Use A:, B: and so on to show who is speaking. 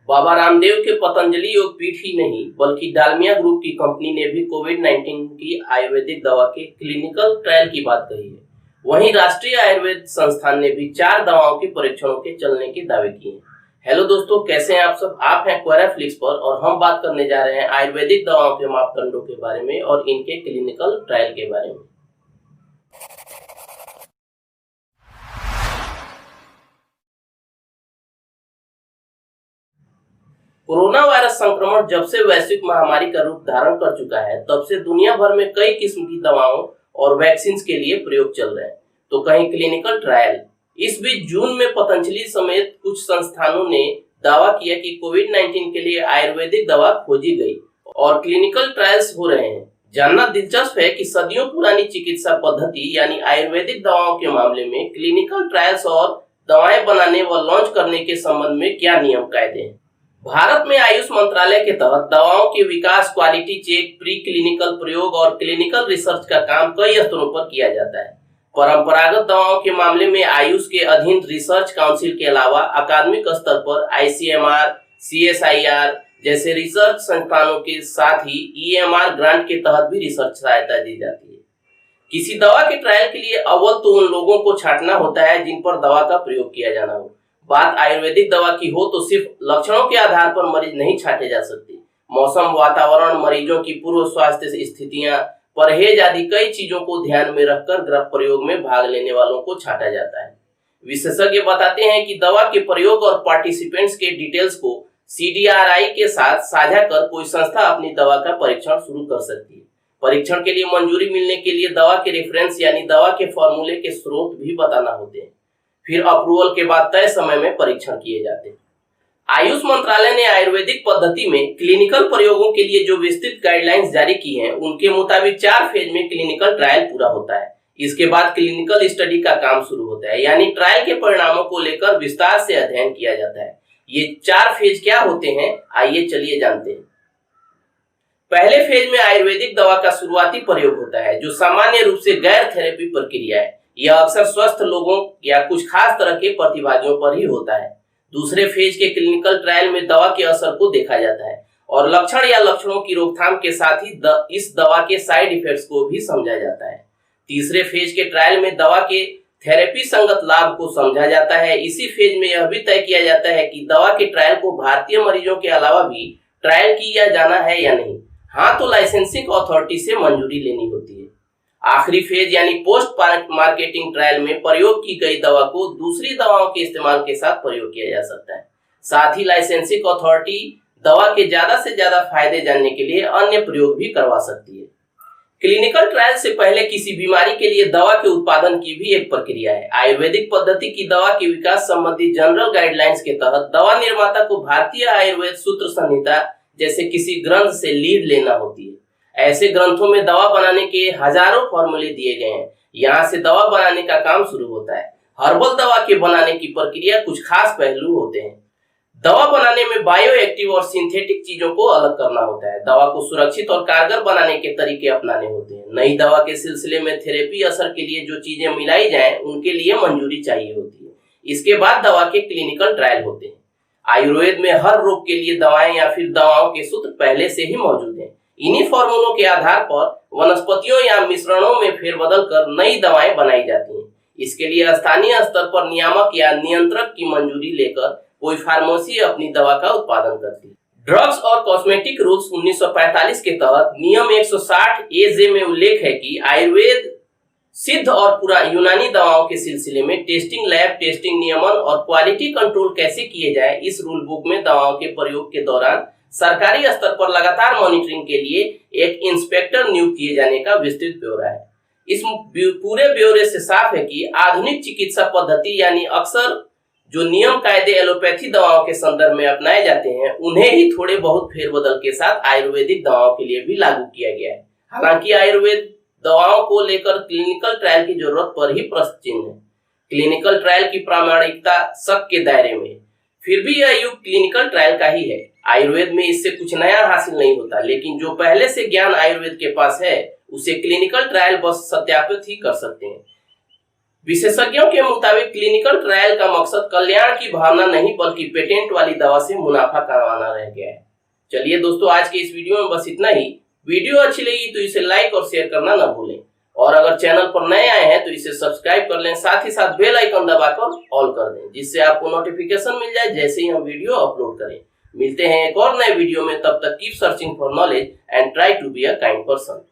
A: बाबा रामदेव के पतंजलि योग पीठ ही नहीं बल्कि डालमिया ग्रुप की कंपनी ने भी कोविड-19 की आयुर्वेदिक दवा के क्लिनिकल ट्रायल की बात कही है। वहीं राष्ट्रीय आयुर्वेद संस्थान ने भी 4 दवाओं के परीक्षणों के चलने के दावे किए हैं। हेलो दोस्तों, कैसे हैं आप सब। आप हैं क्वेराफ्लिक्स पर और हम बात करने जा रहे हैं आयुर्वेदिक दवाओं के मापदंडों के बारे में और इनके क्लिनिकल ट्रायल के बारे में। कोरोना वायरस संक्रमण जब से वैश्विक महामारी का रूप धारण कर चुका है, तब से दुनिया भर में कई किस्म की दवाओं और वैक्सीन के लिए प्रयोग चल रहे हैं, तो कहीं क्लिनिकल ट्रायल। इस बीच जून में पतंजलि समेत कुछ संस्थानों ने दावा किया कि कोविड-19 के लिए आयुर्वेदिक दवा खोजी गई और क्लिनिकल ट्रायल्स हो रहे हैं। जानना दिलचस्प है कि सदियों पुरानी चिकित्सा पद्धति यानी आयुर्वेदिक दवाओं के मामले में क्लिनिकल ट्रायल्स और दवाएं बनाने व लॉन्च करने के संबंध में क्या नियम कायदे हैं। भारत में आयुष मंत्रालय के तहत दवाओं के विकास, क्वालिटी चेक, प्री क्लिनिकल प्रयोग और क्लिनिकल रिसर्च का काम कई स्तरों पर किया जाता है। परंपरागत दवाओं के मामले में आयुष के अधीन रिसर्च काउंसिल के अलावा अकादमिक स्तर पर ICMR, CSIR जैसे रिसर्च संस्थानों के साथ ही EMR ग्रांट के तहत भी रिसर्च सहायता दी जाती है। किसी दवा के ट्रायल के लिए अव्वल तो उन लोगों को छांटना होता है जिन पर दवा का प्रयोग किया जाना हो। बात आयुर्वेदिक दवा की हो तो सिर्फ लक्षणों के आधार पर मरीज नहीं छांटे जा सकते। मौसम, वातावरण, मरीजों की पूर्व स्वास्थ्य स्थितियां, परहेज आदि कई चीजों को ध्यान में रखकर प्रयोग में भाग लेने वालों को छांटा जाता है। विशेषज्ञ बताते हैं कि दवा के प्रयोग और पार्टिसिपेंट्स के डिटेल्स को CDRI के साथ साझा कर कोई संस्था अपनी दवा का परीक्षण शुरू कर सकती है। परीक्षण के लिए मंजूरी मिलने के लिए दवा के रेफरेंस यानी दवा के फॉर्मूले के स्रोत भी बताना होते हैं। फिर अप्रूवल के बाद तय समय में परीक्षण किए जाते हैं। आयुष मंत्रालय ने आयुर्वेदिक पद्धति में क्लिनिकल प्रयोगों के लिए जो विस्तृत गाइडलाइंस जारी की हैं, उनके मुताबिक 4 फेज में क्लिनिकल ट्रायल पूरा होता है। इसके बाद क्लिनिकल स्टडी का काम शुरू होता है, यानी ट्रायल के परिणामों को लेकर विस्तार से अध्ययन किया जाता है। ये 4 फेज क्या होते हैं, आइए चलिए जानते हैं। पहले फेज में आयुर्वेदिक दवा का शुरुआती प्रयोग होता है, जो सामान्य रूप से गैर थेरेपी प्रक्रिया है। यह अक्सर स्वस्थ लोगों या कुछ खास तरह के प्रतिभागियों पर ही होता है। दूसरे फेज के क्लिनिकल ट्रायल में दवा के असर को देखा जाता है और लक्षण या लक्षणों की रोकथाम के साथ ही इस दवा के साइड इफेक्ट्स को भी समझा जाता है। तीसरे फेज के ट्रायल में दवा के थेरेपी संगत लाभ को समझा जाता है। इसी फेज में यह भी तय किया जाता है कि दवा के ट्रायल को भारतीय मरीजों के अलावा भी ट्रायल किया जाना है या नहीं। हाँ तो लाइसेंसिंग अथॉरिटी से मंजूरी लेनी होती है। आखिरी फेज यानी पोस्ट मार्केटिंग ट्रायल में प्रयोग की गई दवा को दूसरी दवाओं के इस्तेमाल के साथ प्रयोग किया जा सकता है। साथ ही लाइसेंसिंग अथॉरिटी दवा के ज्यादा से ज्यादा फायदे जानने के लिए अन्य प्रयोग भी करवा सकती है। क्लिनिकल ट्रायल से पहले किसी बीमारी के लिए दवा के उत्पादन की भी एक प्रक्रिया है। आयुर्वेदिक पद्धति की दवा के विकास संबंधी जनरल गाइडलाइंस के तहत दवा निर्माता को भारतीय आयुर्वेद सूत्र संहिता जैसे किसी ग्रंथ से लीड लेना होती है। ऐसे ग्रंथों में दवा बनाने के हजारों फॉर्मूले दिए गए हैं। यहाँ से दवा बनाने का काम शुरू होता है। हर्बल दवा के बनाने की प्रक्रिया कुछ खास पहलू होते हैं। दवा बनाने में बायो एक्टिव और सिंथेटिक चीजों को अलग करना होता है। दवा को सुरक्षित और कारगर बनाने के तरीके अपनाने होते हैं। नई दवा के सिलसिले में थेरेपी असर के लिए जो चीजें मिलाई जाएं, उनके लिए मंजूरी चाहिए होती है। इसके बाद दवा के क्लिनिकल ट्रायल होते हैं। आयुर्वेद में हर रोग के लिए दवाएं या फिर दवाओं के सूत्र पहले से ही मौजूद हैं। इन्हीं फॉर्मूलों के आधार पर वनस्पतियों या मिश्रणों में फेरबदल कर नई दवाएं बनाई जाती हैं। इसके लिए स्थानीय स्तर पर नियामक या नियंत्रक की मंजूरी लेकर कोई फार्मेसी अपनी दवा का उत्पादन करती है। ड्रग्स और कॉस्मेटिक रूल्स 1945 के तहत नियम 160 AJ में उल्लेख है कि आयुर्वेद, सिद्ध और पूरा यूनानी दवाओं के सिलसिले में टेस्टिंग, लैब टेस्टिंग, नियमन और क्वालिटी कंट्रोल कैसे किए जाए। इस रूल बुक में दवाओं के प्रयोग के दौरान सरकारी स्तर पर लगातार मॉनिटरिंग के लिए एक इंस्पेक्टर नियुक्त किए जाने का विस्तृत ब्यौरा है। इस पूरे ब्यौरे से साफ है कि आधुनिक चिकित्सा पद्धति यानी अक्सर जो नियम कायदे एलोपैथी दवाओं के संदर्भ में अपनाए जाते हैं, उन्हें ही थोड़े बहुत फेरबदल के साथ आयुर्वेदिक दवाओं के लिए भी लागू किया गया है। हालांकि आयुर्वेद दवाओं को लेकर क्लिनिकल ट्रायल की जरूरत पर ही प्रश्न चिन्ह है। क्लिनिकल ट्रायल की प्रामाणिकता शक के दायरे में, फिर भी यह युग क्लिनिकल ट्रायल का ही है। आयुर्वेद में इससे कुछ नया हासिल नहीं होता, लेकिन जो पहले से ज्ञान आयुर्वेद के पास है, उसे क्लिनिकल ट्रायल बस सत्यापित ही कर सकते हैं। विशेषज्ञों के मुताबिक क्लिनिकल ट्रायल का मकसद कल्याण की भावना नहीं बल्कि पेटेंट वाली दवा से मुनाफा कमाना रह गया है। चलिए दोस्तों, आज के इस वीडियो में बस इतना ही। वीडियो अच्छी लगी तो इसे लाइक और शेयर करना न भूलें, और अगर चैनल पर नए आए हैं तो इसे सब्सक्राइब कर लें, साथ ही साथ बेल आइकन दबाकर ऑल कर दें, जिससे आपको नोटिफिकेशन मिल जाए जैसे ही हम वीडियो अपलोड करें। मिलते हैं एक और नए वीडियो में, तब तक keep searching for knowledge and try to be a kind person.